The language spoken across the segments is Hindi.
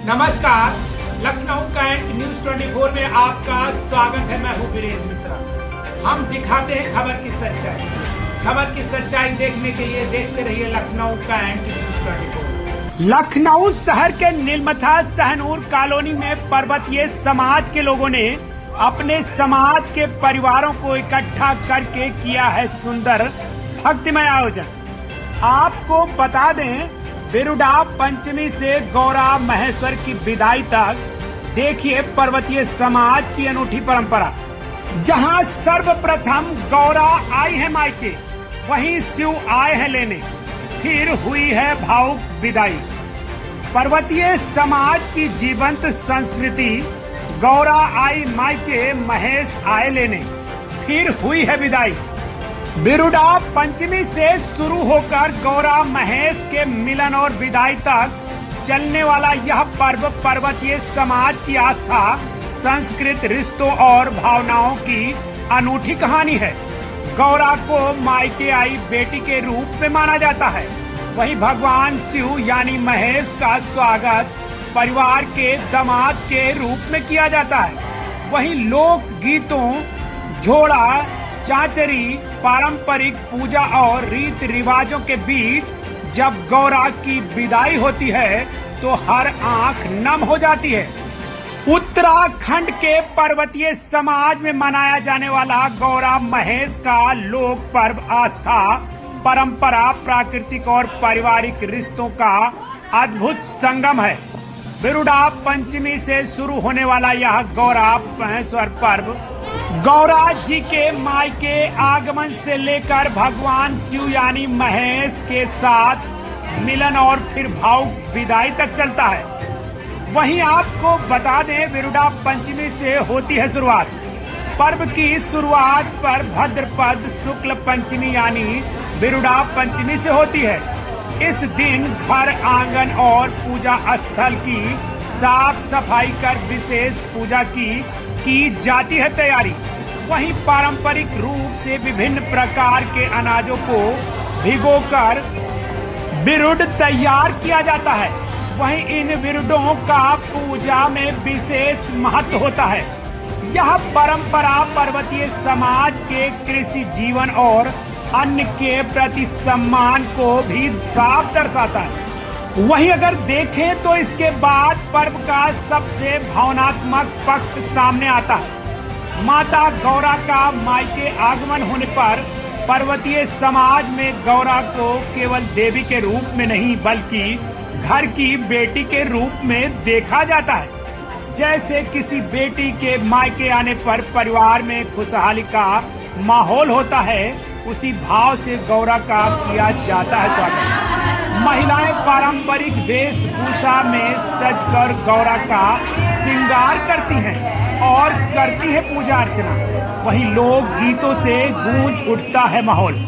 नमस्कार, लखनऊ कैंट न्यूज 24 में आपका स्वागत है। मैं हूं वीरेंद्र मिश्रा। हम दिखाते हैं खबर की सच्चाई। खबर की सच्चाई देखने के लिए देखते रहिए लखनऊ कैंट न्यूज 24। लखनऊ शहर के नीलमथा सहनूर कॉलोनी में पर्वतीय समाज के लोगों ने अपने समाज के परिवारों को इकट्ठा करके किया है सुंदर भक्तिमय आयोजन। आपको बता दें, बिरुडा पंचमी से गौरा महेश्वर की विदाई तक देखिए पर्वतीय समाज की अनूठी परंपरा। जहां सर्वप्रथम गौरा आई है मायके, वहीं शिव आए हैं लेने, फिर हुई है भावुक विदाई। पर्वतीय समाज की जीवंत संस्कृति, गौरा आई मायके, महेश आए लेने, फिर हुई है विदाई। बिरुडा पंचमी से शुरू होकर गौरा महेश के मिलन और विदाई तक चलने वाला यह पर्व पर्वतीय समाज की आस्था, संस्कृत रिश्तों और भावनाओं की अनूठी कहानी है। गौरा को मायके आई बेटी के रूप में माना जाता है, वहीं भगवान शिव यानी महेश का स्वागत परिवार के दामाद के रूप में किया जाता है। वहीं लोक गीतों, झोड़ा, चाचरी, पारंपरिक पूजा और रीति रिवाजों के बीच जब गौरा की विदाई होती है तो हर आंख नम हो जाती है। उत्तराखंड के पर्वतीय समाज में मनाया जाने वाला गौरा महेश का लोक पर्व आस्था, परंपरा, प्राकृतिक और पारिवारिक रिश्तों का अद्भुत संगम है। बिरुडा पंचमी से शुरू होने वाला यह गौरा महेश्वर पर्व गौरा जी के मायके आगमन से लेकर भगवान शिव यानी महेश के साथ मिलन और फिर भावुक विदाई तक चलता है। वहीं आपको बता दें, बिरुडा पंचमी से होती है शुरुआत। पर्व की शुरुआत पर भद्रपद शुक्ल पंचमी यानी बिरुडा पंचमी से होती है। इस दिन घर, आंगन और पूजा स्थल की साफ सफाई कर विशेष पूजा की जाती है तैयारी। वहीं पारंपरिक रूप से विभिन्न प्रकार के अनाजों को भिगोकर बिरुड तैयार किया जाता है। वहीं इन बिरुडों का पूजा में विशेष महत्व होता है। यह परंपरा पर्वतीय समाज के कृषि जीवन और अन्न के प्रति सम्मान को भी साफ दर्शाता है। वहीं अगर देखें तो इसके बाद पर्व का सबसे भावनात्मक पक्ष सामने आता है। माता गौरा का मायके आगमन होने पर पर्वतीय समाज में गौरा को केवल देवी के रूप में नहीं बल्कि घर की बेटी के रूप में देखा जाता है। जैसे किसी बेटी के मायके आने पर परिवार में खुशहाली का माहौल होता है, उसी भाव से गौरा का किया जाता है स्वागत। महिलाएं पारंपरिक वेशभूषा में सजकर गौरा का श्रृंगार करती हैं और करती है पूजा अर्चना। वहीं लोक गीतों से गूंज उठता है माहौल।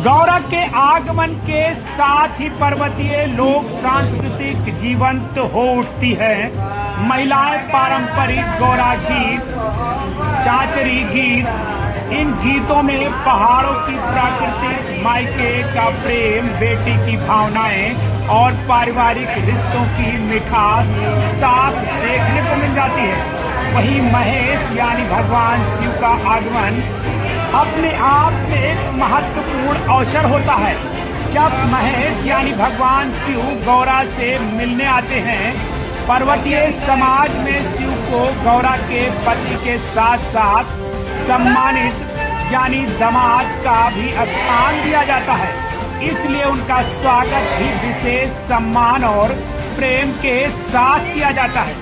गौरा के आगमन के साथ ही पर्वतीय लोक सांस्कृतिक जीवंत हो उठती है। महिलाएं पारंपरिक गौरा गीत, चाचरी गीत, इन गीतों में पहाड़ों की प्राकृतिक, मायके का प्रेम, बेटी की भावनाएं और पारिवारिक रिश्तों की मिठास साफ देखने को मिल जाती है। वहीं महेश यानी भगवान शिव का आगमन अपने आप में एक महत्वपूर्ण अवसर होता है। जब महेश यानी भगवान शिव गौरा से मिलने आते हैं, पर्वतीय समाज में शिव को गौरा के पति के साथ साथ सम्मानित यानी दामाद का भी स्थान दिया जाता है। इसलिए उनका स्वागत भी विशेष सम्मान और प्रेम के साथ किया जाता है।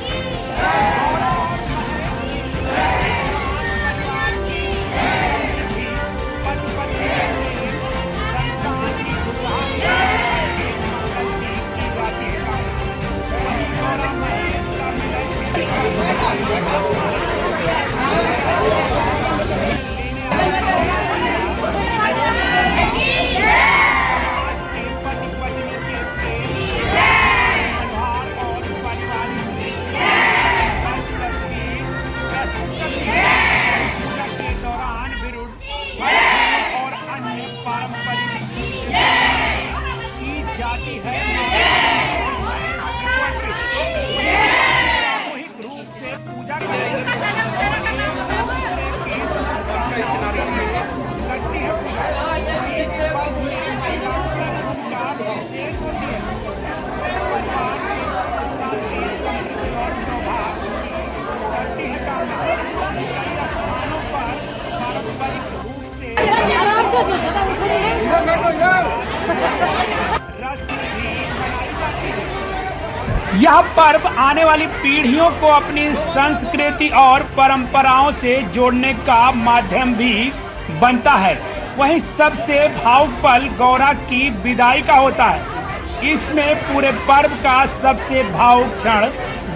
यह पर्व आने वाली पीढ़ियों को अपनी संस्कृति और परंपराओं से जोड़ने का माध्यम भी बनता है। वहीं सबसे भावुक पल गौरा की विदाई का होता है। इसमें पूरे पर्व का सबसे भावुक क्षण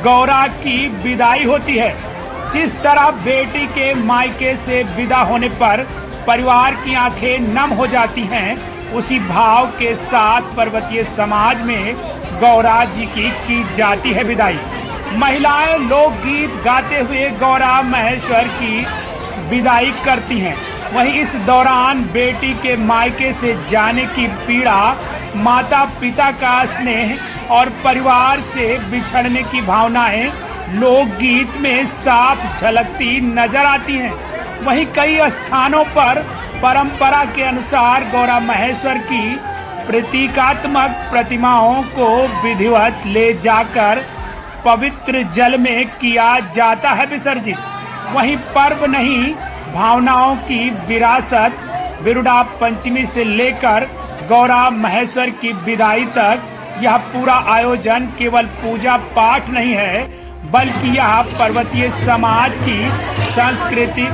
गौरा की विदाई होती है। जिस तरह बेटी के मायके से विदा होने पर परिवार की आंखें नम हो जाती हैं, उसी भाव के साथ पर्वतीय समाज में गौरा जी की जाती है विदाई। महिलाएं लोकगीत गाते हुए गौरा महेश्वर की विदाई करती हैं। वहीं इस दौरान बेटी के मायके से जाने की पीड़ा, माता पिता का स्नेह और परिवार से बिछड़ने की भावनाएं लोकगीत में साफ झलकती नजर आती हैं। वहीं कई स्थानों पर परंपरा के अनुसार गौरा महेश्वर की प्रतीकात्मक प्रतिमाओं को विधिवत ले जाकर पवित्र जल में किया जाता है विसर्जित। वहीं पर्व नहीं, भावनाओं की विरासत विरुड़ा पंचमी से लेकर गौरा महेश्वर की विदाई तक यह पूरा आयोजन केवल पूजा पाठ नहीं है, बल्कि यह पर्वतीय समाज की संस्कृति,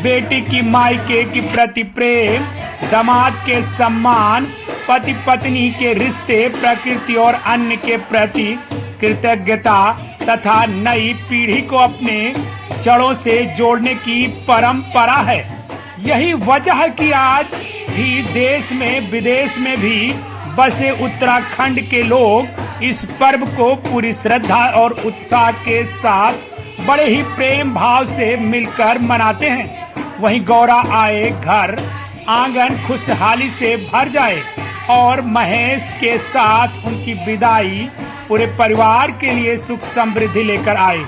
बेटी की मायके के प्रति प्रेम, दामाद के सम्मान, पति पत्नी के रिश्ते, प्रकृति और अन्य के प्रति कृतज्ञता तथा नई पीढ़ी को अपने जड़ों से जोड़ने की परंपरा है। यही वजह है कि आज भी देश में विदेश में भी बसे उत्तराखंड के लोग इस पर्व को पूरी श्रद्धा और उत्साह के साथ बड़े ही प्रेम भाव से मिलकर मनाते हैं। वहीं गौरा आए घर आंगन खुशहाली से भर जाए और महेश के साथ उनकी विदाई पूरे परिवार के लिए सुख समृद्धि लेकर आए।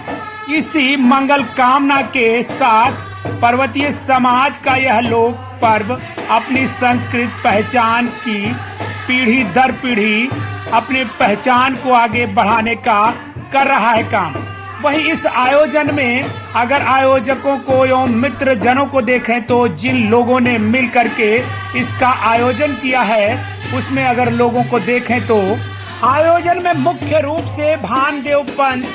इसी मंगल कामना के साथ पर्वतीय समाज का यह लोक पर्व अपनी संस्कृत पहचान की पीढ़ी दर पीढ़ी अपने पहचान को आगे बढ़ाने का कर रहा है काम। वहीं इस आयोजन में अगर आयोजकों को एवं मित्र जनों को देखें तो जिन लोगों ने मिल करके इसका आयोजन किया है, उसमें अगर लोगों को देखें तो आयोजन में मुख्य रूप से भानदेव पंत,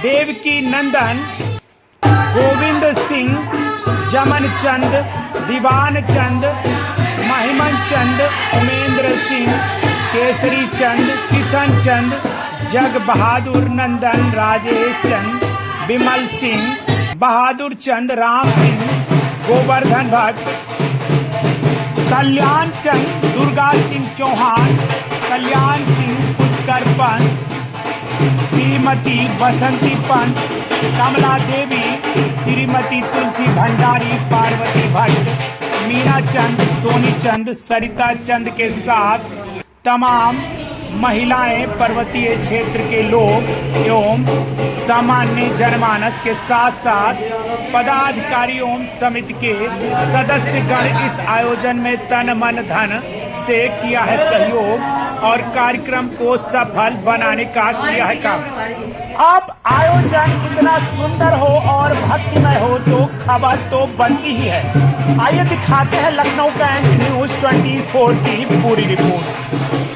देवकी नंदन, गोविंद सिंह, जमन चंद, दीवान चंद, महिमन चंद, उमेंद्र सिंह, केसरी चंद, किशन चंद, जग बहादुर नंदन, राजेश चंद, विमल सिंह, बहादुर चंद, राम सिंह, गोवर्धन भट्ट, कल्याण चंद, दुर्गा सिंह चौहान, कल्याण सिंह, पुष्कर पंत, श्रीमती बसंती पंत, कमला देवी, श्रीमती तुलसी भंडारी, पार्वती भट्ट, मीना चंद, सोनी चंद, सरिता चंद के साथ तमाम महिलाएं, पर्वतीय क्षेत्र के लोग एवं सामान्य जनमानस के साथ साथ पदाधिकारी एवं समिति के सदस्यगण इस आयोजन में तन मन धन से किया है सहयोग और कार्यक्रम को सफल बनाने का किया है काम। अब आयोजन इतना सुंदर हो और भक्तिमय हो तो खबर तो बनती ही है। आइए दिखाते हैं लखनऊ कैंट न्यूज़ 24 की पूरी रिपोर्ट।